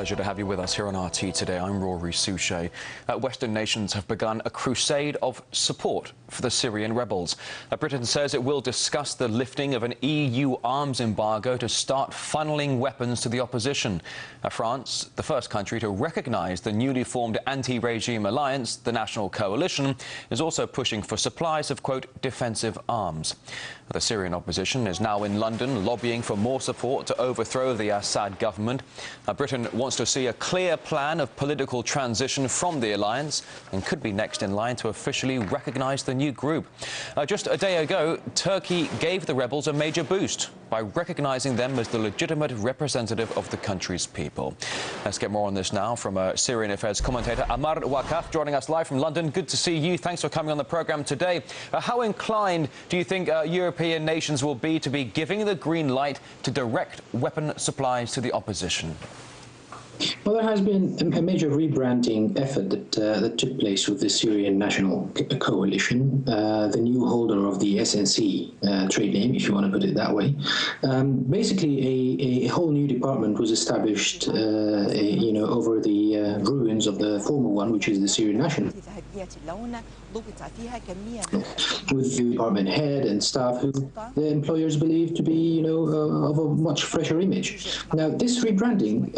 pleasure to have you with us here on RT today. I'm Rory Souchet. Western nations have begun a crusade of support for the Syrian rebels. Britain says it will discuss the lifting of an EU arms embargo to start funneling weapons to the opposition. France, the first country to recognise the newly formed anti-regime alliance, the National Coalition, is also pushing for supplies of, quote, defensive arms. The Syrian opposition is now in London lobbying for more support to overthrow the Assad government. Britain wants to see a clear plan of political transition from the alliance and could be next in line to officially recognise the new group. Just a day ago, Turkey gave the rebels a major boost by recognising them as the legitimate representative of the country's people. Let's get more on this now from Syrian affairs commentator Ammar Waqqaf, joining us live from London. Good to see you. Thanks for coming on the programme today. How inclined do you think European nations will be to be giving the green light to direct weapon supplies to the opposition? Well, there has been a major rebranding effort that took place with the Syrian National Coalition, the new holder of the SNC trade name, if you want to put it that way. Basically, a whole new department was established, over the ruins of the former one, which is the Syrian National. With the department head and staff who the employers believe to be, of a much fresher image. Now, this rebranding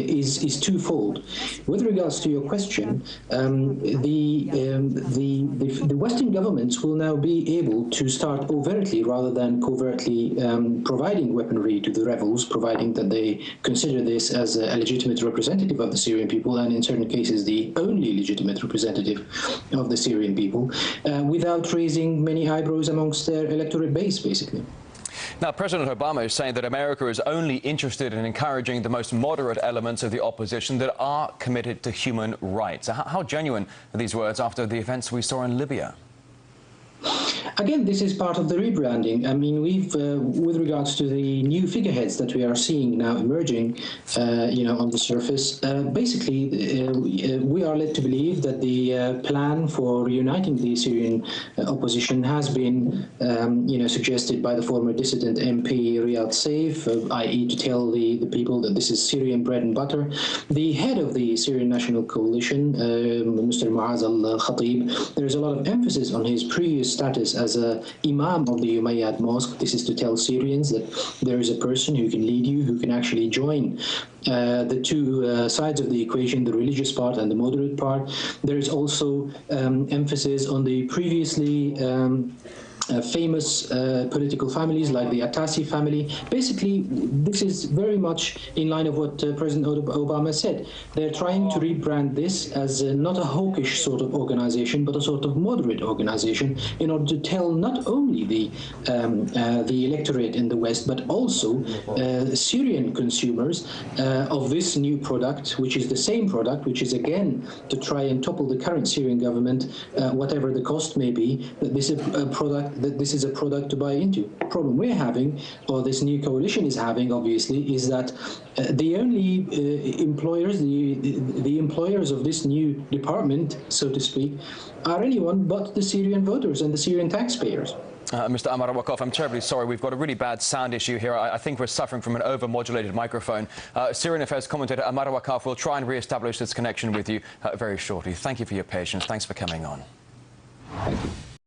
is twofold. With regards to your question, the Western governments will now be able to start overtly rather than covertly providing weaponry to the rebels, providing that they consider this as a legitimate representative of the Syrian people, and in certain cases the only legitimate representative of the Syrian people, without raising many eyebrows amongst their electorate base, basically. Now, President Obama is saying that America is only interested in encouraging the most moderate elements of the opposition that are committed to human rights. How genuine are these words after the events we saw in Libya? Again, this is part of the rebranding. I mean, we've, with regards to the new figureheads that we are seeing now emerging, on the surface, basically, we are led to believe that the plan for reuniting the Syrian opposition has been, suggested by the former dissident MP Riyad Saif, i.e. to tell the people that this is Syrian bread and butter. The head of the Syrian National Coalition, Mr. Mu'az al-Khatib, there's a lot of emphasis on his previous status as a imam of the Umayyad mosque. This is to tell Syrians that there is a person who can lead you, who can actually join the two sides of the equation, the religious part and the moderate part. There is also emphasis on the previously famous political families like the Atassi family. Basically, this is very much in line of what President Obama said. They're trying to rebrand this as not a hawkish sort of organization, but a sort of moderate organization, in order to tell not only the electorate in the West, but also Syrian consumers of this new product, which is the same product, which is again to try and topple the current Syrian government, whatever the cost may be, that this is a product to buy into. The problem we're having, or this new coalition is having, obviously, is that the only employers, the employers of this new department, so to speak, are anyone but the Syrian voters and the Syrian taxpayers. Mr. Ammar Waqqaf, I'm terribly sorry. We've got a really bad sound issue here. I think we're suffering from an over-modulated microphone. Syrian affairs commentator Ammar Waqqaf will try and re-establish this connection with you very shortly. Thank you for your patience. Thanks for coming on. Thank you.